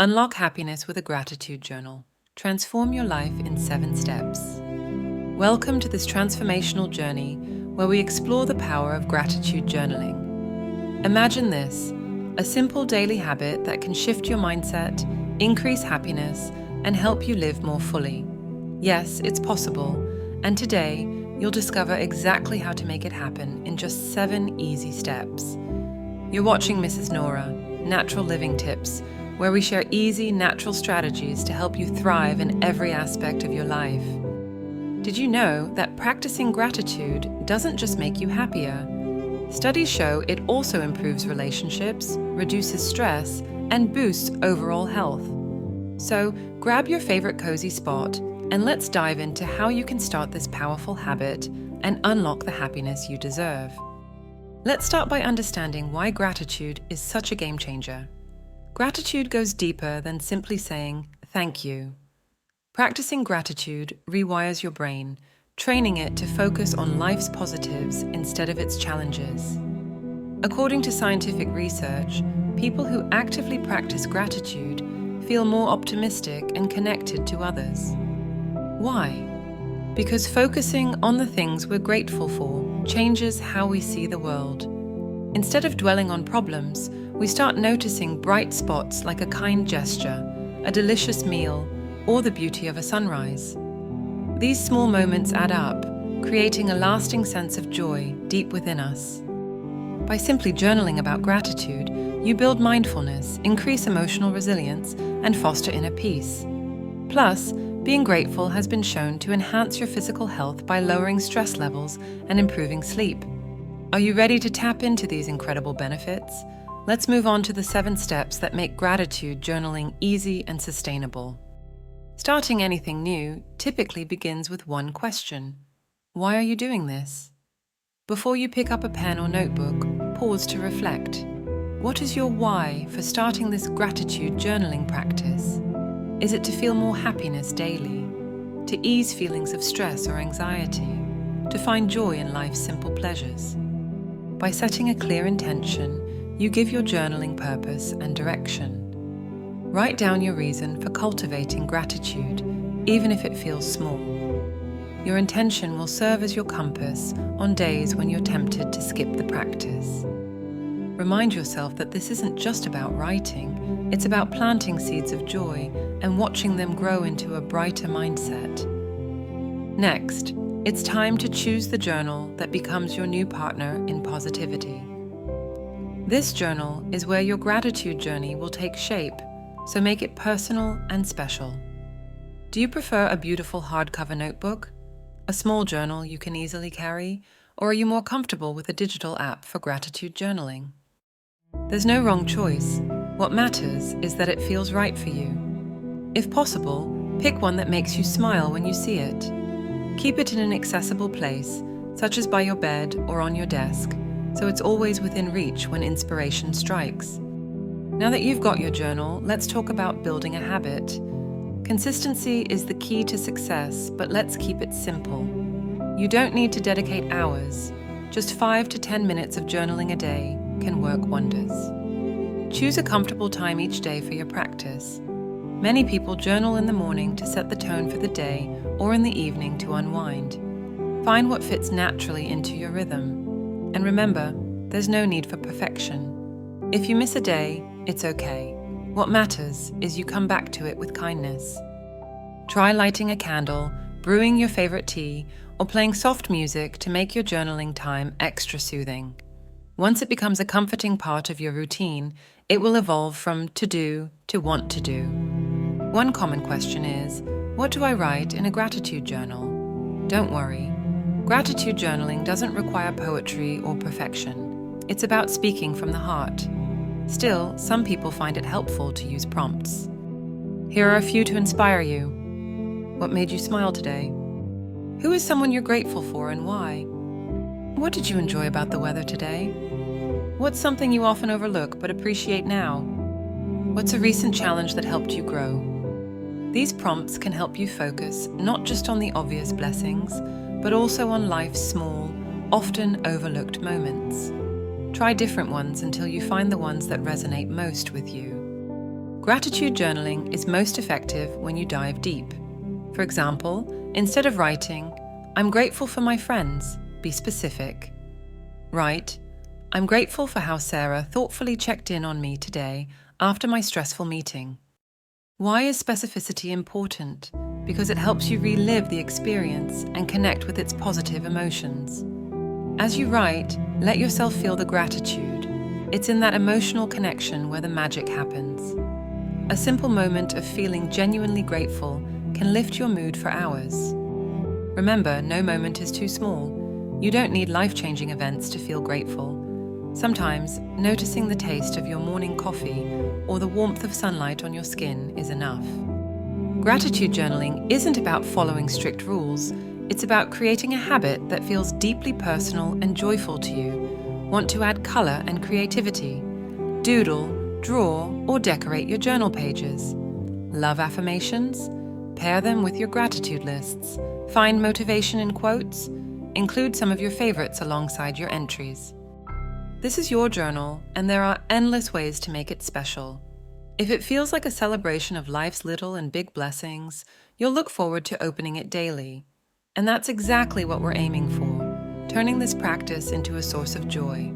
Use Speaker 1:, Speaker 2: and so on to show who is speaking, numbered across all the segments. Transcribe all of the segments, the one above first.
Speaker 1: Unlock happiness with a gratitude journal. Transform your life in 7 steps. Welcome to this transformational journey where we explore the power of gratitude journaling. Imagine this, a simple daily habit that can shift your mindset, increase happiness, and help you live more fully. Yes, it's possible, and today you'll discover exactly how to make it happen in just 7 easy steps. You're watching Mrs. Nora, Natural Living Tips, where we share easy, natural strategies to help you thrive in every aspect of your life. Did you know that practicing gratitude doesn't just make you happier? Studies show it also improves relationships, reduces stress, and boosts overall health. So grab your favorite cozy spot and let's dive into how you can start this powerful habit and unlock the happiness you deserve. Let's start by understanding why gratitude is such a game changer. Gratitude goes deeper than simply saying thank you. Practicing gratitude rewires your brain, training it to focus on life's positives instead of its challenges. According to scientific research, people who actively practice gratitude feel more optimistic and connected to others. Why? Because focusing on the things we're grateful for changes how we see the world. Instead of dwelling on problems, we start noticing bright spots like a kind gesture, a delicious meal, or the beauty of a sunrise. These small moments add up, creating a lasting sense of joy deep within us. By simply journaling about gratitude, you build mindfulness, increase emotional resilience, and foster inner peace. Plus, being grateful has been shown to enhance your physical health by lowering stress levels and improving sleep. Are you ready to tap into these incredible benefits? Let's move on to the 7 steps that make gratitude journaling easy and sustainable. Starting anything new typically begins with one question. Why are you doing this? Before you pick up a pen or notebook, pause to reflect. What is your why for starting this gratitude journaling practice? Is it to feel more happiness daily? To ease feelings of stress or anxiety? To find joy in life's simple pleasures? By setting a clear intention, you give your journaling purpose and direction. Write down your reason for cultivating gratitude, even if it feels small. Your intention will serve as your compass on days when you're tempted to skip the practice. Remind yourself that this isn't just about writing, it's about planting seeds of joy and watching them grow into a brighter mindset. Next, it's time to choose the journal that becomes your new partner in positivity. This journal is where your gratitude journey will take shape, so make it personal and special. Do you prefer a beautiful hardcover notebook, a small journal you can easily carry, or are you more comfortable with a digital app for gratitude journaling? There's no wrong choice. What matters is that it feels right for you. If possible, pick one that makes you smile when you see it. Keep it in an accessible place, such as by your bed or on your desk, so it's always within reach when inspiration strikes. Now that you've got your journal, let's talk about building a habit. Consistency is the key to success, but let's keep it simple. You don't need to dedicate hours. Just 5 to 10 minutes of journaling a day can work wonders. Choose a comfortable time each day for your practice. Many people journal in the morning to set the tone for the day or in the evening to unwind. Find what fits naturally into your rhythm. And remember, there's no need for perfection. If you miss a day, it's okay. What matters is you come back to it with kindness. Try lighting a candle, brewing your favorite tea, or playing soft music to make your journaling time extra soothing. Once it becomes a comforting part of your routine, it will evolve from to do to want to do. One common question is, what do I write in a gratitude journal? Don't worry. Gratitude journaling doesn't require poetry or perfection. It's about speaking from the heart. Still, some people find it helpful to use prompts. Here are a few to inspire you. What made you smile today? Who is someone you're grateful for and why? What did you enjoy about the weather today? What's something you often overlook but appreciate now? What's a recent challenge that helped you grow? These prompts can help you focus not just on the obvious blessings, but also on life's small, often overlooked moments. Try different ones until you find the ones that resonate most with you. Gratitude journaling is most effective when you dive deep. For example, instead of writing, "I'm grateful for my friends," be specific. Write, "I'm grateful for how Sarah thoughtfully checked in on me today after my stressful meeting." Why is specificity important? Because it helps you relive the experience and connect with its positive emotions. As you write, let yourself feel the gratitude. It's in that emotional connection where the magic happens. A simple moment of feeling genuinely grateful can lift your mood for hours. Remember, no moment is too small. You don't need life-changing events to feel grateful. Sometimes, noticing the taste of your morning coffee or the warmth of sunlight on your skin is enough. Gratitude journaling isn't about following strict rules. It's about creating a habit that feels deeply personal and joyful to you. Want to add color and creativity? Doodle, draw, or decorate your journal pages. Love affirmations? Pair them with your gratitude lists. Find motivation in quotes? Include some of your favorites alongside your entries. This is your journal, and there are endless ways to make it special. If it feels like a celebration of life's little and big blessings, you'll look forward to opening it daily. And that's exactly what we're aiming for, turning this practice into a source of joy.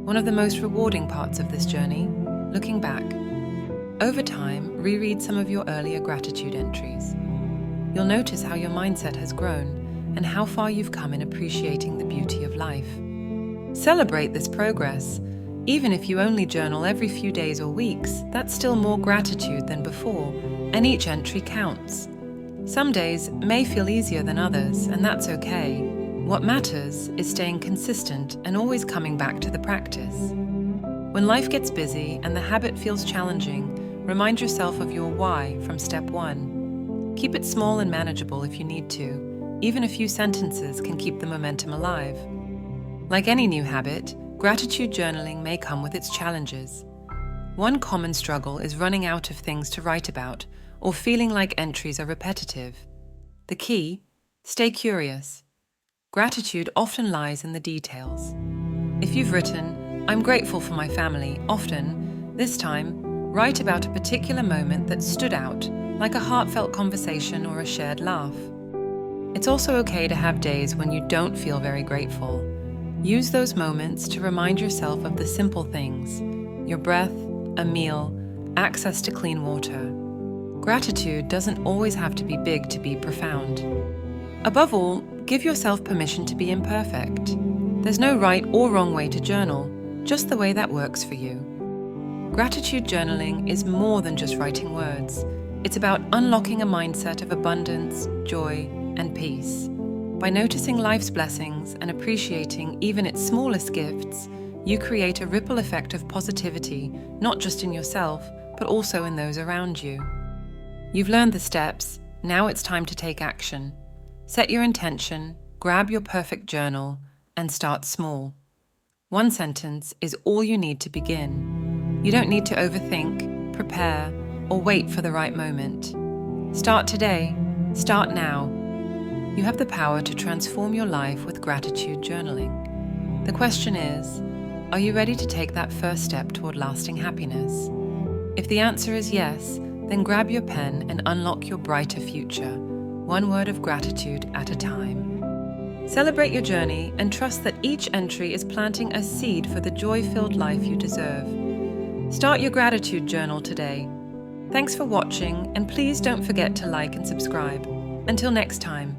Speaker 1: One of the most rewarding parts of this journey, looking back. Over time, reread some of your earlier gratitude entries. You'll notice how your mindset has grown and how far you've come in appreciating the beauty of life. Celebrate this progress. Even if you only journal every few days or weeks, that's still more gratitude than before, and each entry counts. Some days may feel easier than others, and that's okay. What matters is staying consistent and always coming back to the practice. When life gets busy and the habit feels challenging, remind yourself of your why from step 1. Keep it small and manageable if you need to. Even a few sentences can keep the momentum alive. Like any new habit, gratitude journaling may come with its challenges. One common struggle is running out of things to write about or feeling like entries are repetitive. The key? Stay curious. Gratitude often lies in the details. If you've written, "I'm grateful for my family," often, this time, write about a particular moment that stood out, like a heartfelt conversation or a shared laugh. It's also okay to have days when you don't feel very grateful. Use those moments to remind yourself of the simple things: your breath, a meal, access to clean water. Gratitude doesn't always have to be big to be profound. Above all, give yourself permission to be imperfect. There's no right or wrong way to journal, just the way that works for you. Gratitude journaling is more than just writing words. It's about unlocking a mindset of abundance, joy, and peace. By noticing life's blessings and appreciating even its smallest gifts, you create a ripple effect of positivity, not just in yourself, but also in those around you. You've learned the steps, now it's time to take action. Set your intention, grab your perfect journal, and start small. One sentence is all you need to begin. You don't need to overthink, prepare, or wait for the right moment. Start today, start now. You have the power to transform your life with gratitude journaling. The question is, are you ready to take that first step toward lasting happiness? If the answer is yes, then grab your pen and unlock your brighter future, one word of gratitude at a time. Celebrate your journey and trust that each entry is planting a seed for the joy-filled life you deserve. Start your gratitude journal today. Thanks for watching, and please don't forget to like and subscribe. Until next time.